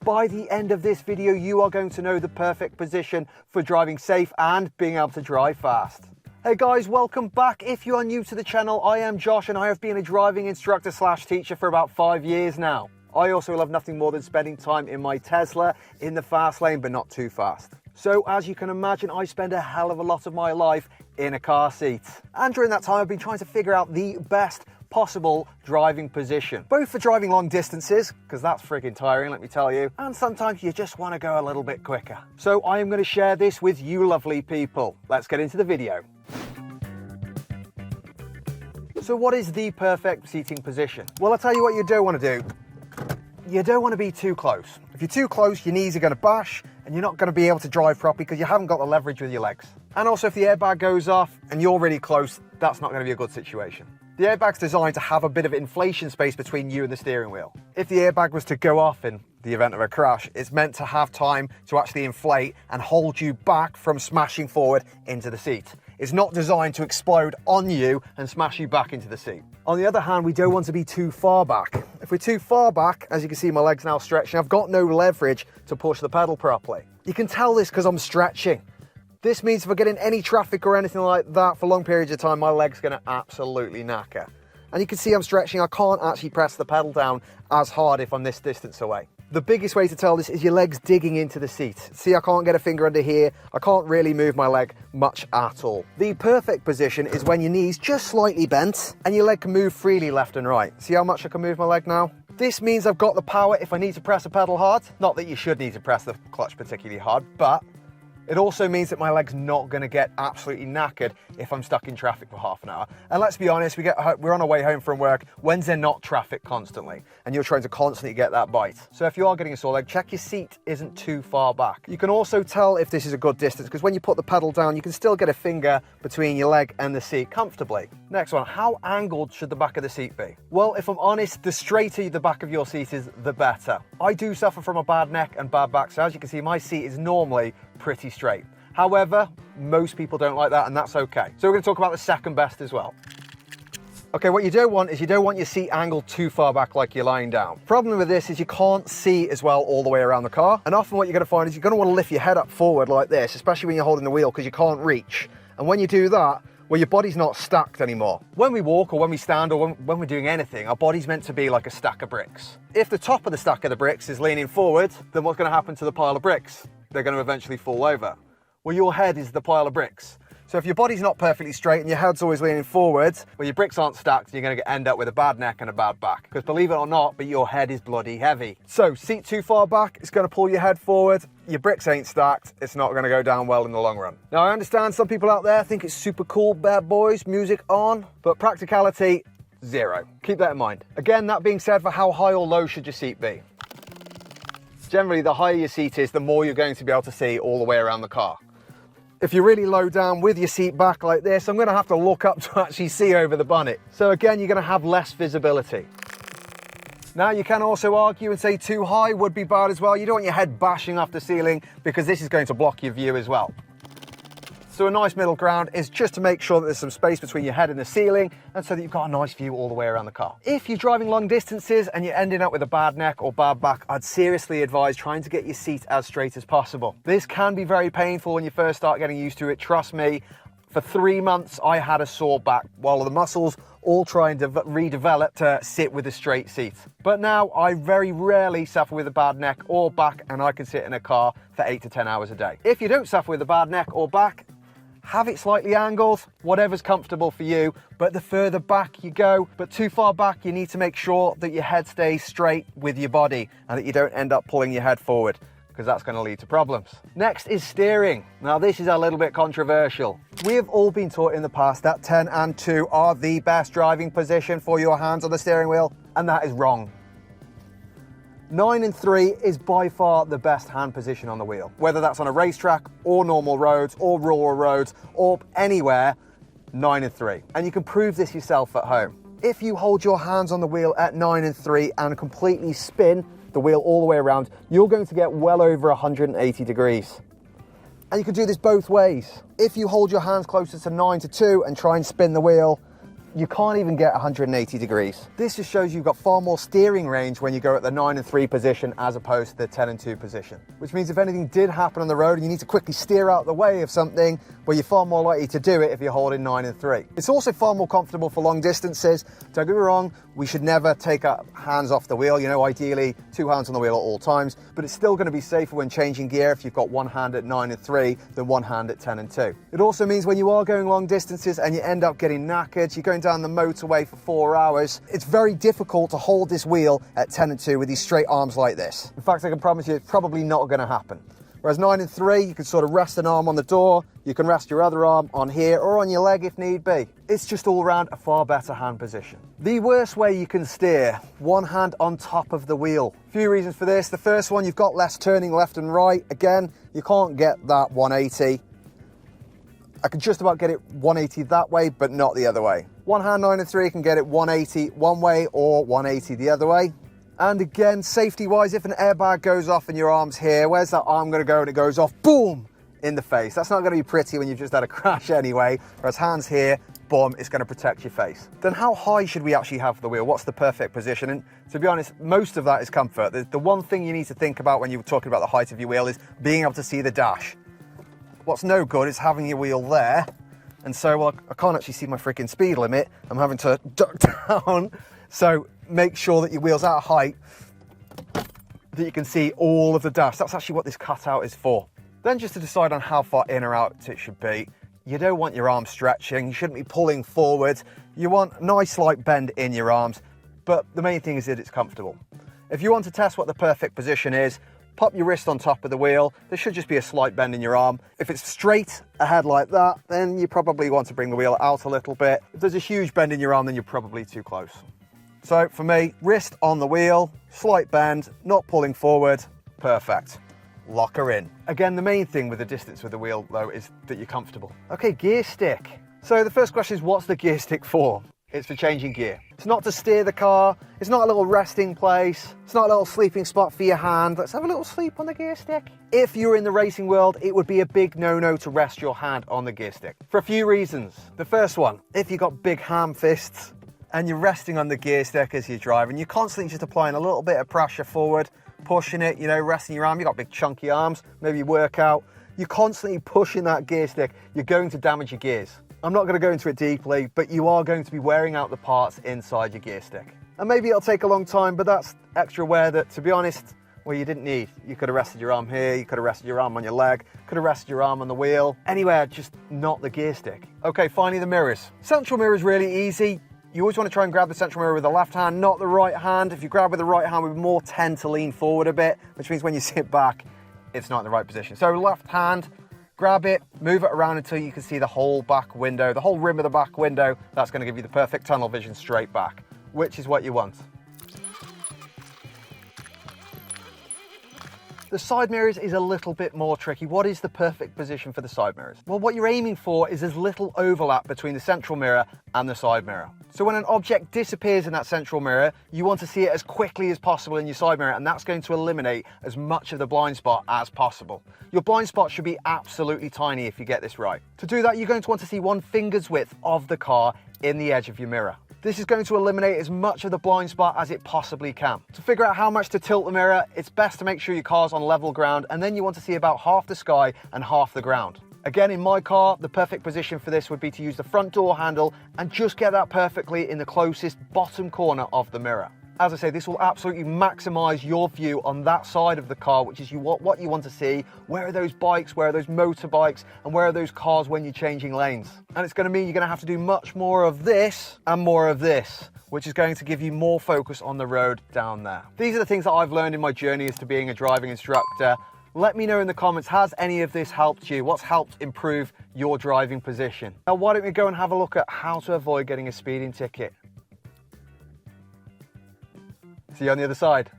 By the end of this video, you are going to know the perfect position for driving safe and being able to drive fast. Hey guys, welcome back. If you are new to the channel, I am Josh and I have been a driving instructor / teacher for about 5 years now. I also love nothing more than spending time in my Tesla in the fast lane, but not too fast. So as you can imagine, I spend a hell of a lot of my life in a car seat. And during that time, I've been trying to figure out the best possible driving position, both for driving long distances, because that's freaking tiring, let me tell you, and sometimes you just want to go a little bit quicker. So I am going to share this with you lovely people. Let's get into the video. So what is the perfect seating position? Well, I'll tell you what you don't want to do. You don't want to be too close. If you're too close, your knees are going to bash and you're not going to be able to drive properly because you haven't got the leverage with your legs. And also if the airbag goes off and you're really close, that's not going to be a good situation. The airbag's designed to have a bit of inflation space between you and the steering wheel. If the airbag was to go off in the event of a crash, it's meant to have time to actually inflate and hold you back from smashing forward into the seat. It's not designed to explode on you and smash you back into the seat. On the other hand, we don't want to be too far back. If we're too far back, as you can see, my legs now stretching, I've got no leverage to push the pedal properly. You can tell this because I'm stretching. This means if I get in any traffic or anything like that for long periods of time, my leg's gonna absolutely knacker. And you can see I'm stretching, I can't actually press the pedal down as hard if I'm this distance away. The biggest way to tell this is your legs digging into the seat. See, I can't get a finger under here. I can't really move my leg much at all. The perfect position is when your knees just slightly bent and your leg can move freely left and right. See how much I can move my leg now? This means I've got the power if I need to press a pedal hard. Not that you should need to press the clutch particularly hard, but it also means that my leg's not going to get absolutely knackered if I'm stuck in traffic for half an hour. And let's be honest, we're on our way home from work when there's not traffic constantly, and you're trying to constantly get that bite. So if you are getting a sore leg, check your seat isn't too far back. You can also tell if this is a good distance, because when you put the pedal down, you can still get a finger between your leg and the seat comfortably. Next one, how angled should the back of the seat be? Well, if I'm honest, the straighter the back of your seat is, the better. I do suffer from a bad neck and bad back, so as you can see, my seat is normally pretty straight. However, most people don't like that, and that's okay. So we're going to talk about the second best as well. Okay, what you don't want is you don't want your seat angled too far back like you're lying down. Problem with this is you can't see as well all the way around the car, and often what you're going to find is you're going to want to lift your head up forward like this, especially when you're holding the wheel, because you can't reach. And when you do that, well, your body's not stacked anymore. When we walk or when we stand or when we're doing anything, our body's meant to be like a stack of bricks. If the top of the stack of the bricks is leaning forward, then what's going to happen to the pile of bricks? They're going to eventually fall over. Well, your head is the pile of bricks. So if your body's not perfectly straight and your head's always leaning forward, well, your bricks aren't stacked, you're going to end up with a bad neck and a bad back. Because believe it or not, but your head is bloody heavy. So seat too far back, it's going to pull your head forward. Your bricks ain't stacked, it's not going to go down well in the long run. Now, I understand some people out there think it's super cool, bad boys, music on, but practicality, zero. Keep that in mind. Again, that being said, for how high or low should your seat be? Generally, the higher your seat is, the more you're going to be able to see all the way around the car. If you're really low down with your seat back like this, I'm going to have to look up to actually see over the bonnet. So again, you're going to have less visibility. Now, you can also argue and say too high would be bad as well. You don't want your head bashing off the ceiling because this is going to block your view as well. So a nice middle ground is just to make sure that there's some space between your head and the ceiling, and so that you've got a nice view all the way around the car. If you're driving long distances and you're ending up with a bad neck or bad back, I'd seriously advise trying to get your seat as straight as possible. This can be very painful when you first start getting used to it. Trust me, for 3 months I had a sore back while the muscles all trying to redevelop to sit with a straight seat. But now I very rarely suffer with a bad neck or back, and I can sit in a car for 8 to 10 hours a day. If you don't suffer with a bad neck or back, have it slightly angled, whatever's comfortable for you, but the further back you go, but too far back, you need to make sure that your head stays straight with your body and that you don't end up pulling your head forward, because that's going to lead to problems. Next is steering. Now, this is a little bit controversial. We have all been taught in the past that 10 and 2 are the best driving position for your hands on the steering wheel, and that is wrong. 9 and 3 is by far the best hand position on the wheel. Whether that's on a racetrack or normal roads or rural roads or anywhere, 9 and 3. And you can prove this yourself at home. If you hold your hands on the wheel at 9 and 3 and completely spin the wheel all the way around, you're going to get well over 180 degrees. And you can do this both ways. If you hold your hands closer to 9 to 2 and try and spin the wheel, you can't even get 180 degrees. This just shows you've got far more steering range when you go at the 9 and 3 position as opposed to the 10 and 2 position. Which means if anything did happen on the road and you need to quickly steer out the way of something, well, you're far more likely to do it if you're holding 9 and 3. It's also far more comfortable for long distances. Don't get me wrong, we should never take our hands off the wheel. You know, ideally 2 hands on the wheel at all times, but it's still going to be safer when changing gear if you've got one hand at 9 and 3 than one hand at 10 and 2. It also means when you are going long distances and you end up getting knackered, you're going down the motorway for 4 hours, it's very difficult to hold this wheel at 10 and 2 with these straight arms like this. In fact, I can promise you it's probably not going to happen. Whereas 9 and 3, you can sort of rest an arm on the door, you can rest your other arm on here or on your leg if need be. It's just all around a far better hand position. The worst way you can steer, one hand on top of the wheel. A few reasons for this. The first one, you've got less turning left and right. Again, you can't get that 180. I can just about get it 180 that way, but not the other way. One hand 9 and 3 can get it 180 one way or 180 the other way. And again, safety-wise, if an airbag goes off in your arms here, where's that arm going to go and it goes off? Boom! In the face. That's not going to be pretty when you've just had a crash anyway. Whereas hands here, boom, it's going to protect your face. Then how high should we actually have the wheel? What's the perfect position? And to be honest, most of that is comfort. The one thing you need to think about when you're talking about the height of your wheel is being able to see the dash. What's no good is having your wheel there. And so, well, I can't actually see my freaking speed limit. I'm having to duck down. So make sure that your wheel's at a height that you can see all of the dash. That's actually what this cutout is for. Then just to decide on how far in or out it should be, you don't want your arms stretching, you shouldn't be pulling forward. You want a nice slight bend in your arms, but the main thing is that it's comfortable. If you want to test what the perfect position is, pop your wrist on top of the wheel. There should just be a slight bend in your arm. If it's straight ahead like that, then you probably want to bring the wheel out a little bit. If there's a huge bend in your arm, then you're probably too close. So for me, wrist on the wheel, slight bend, not pulling forward, perfect. Lock her in. Again, the main thing with the distance with the wheel though is that you're comfortable. Okay, gear stick. So the first question is, what's the gear stick for? It's for changing gear. It's not to steer the car. It's not a little resting place. It's not a little sleeping spot for your hand. Let's have a little sleep on the gear stick. If you're in the racing world, it would be a big no-no to rest your hand on the gear stick for a few reasons. The first one, if you've got big ham fists, and you're resting on the gear stick as you're driving, you're constantly just applying a little bit of pressure forward, pushing it, you know, resting your arm. You've got big chunky arms, maybe you work out. You're constantly pushing that gear stick. You're going to damage your gears. I'm not going to go into it deeply, but you are going to be wearing out the parts inside your gear stick. And maybe it'll take a long time, but that's extra wear that, to be honest, well, you didn't need. You could have rested your arm here, you could have rested your arm on your leg, could have rested your arm on the wheel, anywhere, just not the gear stick. Okay, finally the mirrors. Central mirror is really easy. You always want to try and grab the central mirror with the left hand, not the right hand. If you grab with the right hand, we more tend to lean forward a bit, which means when you sit back, it's not in the right position. So left hand, grab it, move it around until you can see the whole back window, the whole rim of the back window. That's going to give you the perfect tunnel vision straight back, which is what you want. The side mirrors is a little bit more tricky. What is the perfect position for the side mirrors? Well, what you're aiming for is as little overlap between the central mirror and the side mirror. So when an object disappears in that central mirror, you want to see it as quickly as possible in your side mirror, and that's going to eliminate as much of the blind spot as possible. Your blind spot should be absolutely tiny if you get this right. To do that, you're going to want to see one finger's width of the car in the edge of your mirror. This is going to eliminate as much of the blind spot as it possibly can. To figure out how much to tilt the mirror, it's best to make sure your car's on level ground, and then you want to see about half the sky and half the ground. Again, in my car, the perfect position for this would be to use the front door handle and just get that perfectly in the closest bottom corner of the mirror. As I say, this will absolutely maximize your view on that side of the car, which is what you want to see. Where are those bikes? Where are those motorbikes? And where are those cars when you're changing lanes? And it's going to mean you're going to have to do much more of this and more of this, which is going to give you more focus on the road down there. These are the things that I've learned in my journey as to being a driving instructor. Let me know in the comments, has any of this helped you? What's helped improve your driving position? Now, why don't we go and have a look at how to avoid getting a speeding ticket? See you on the other side.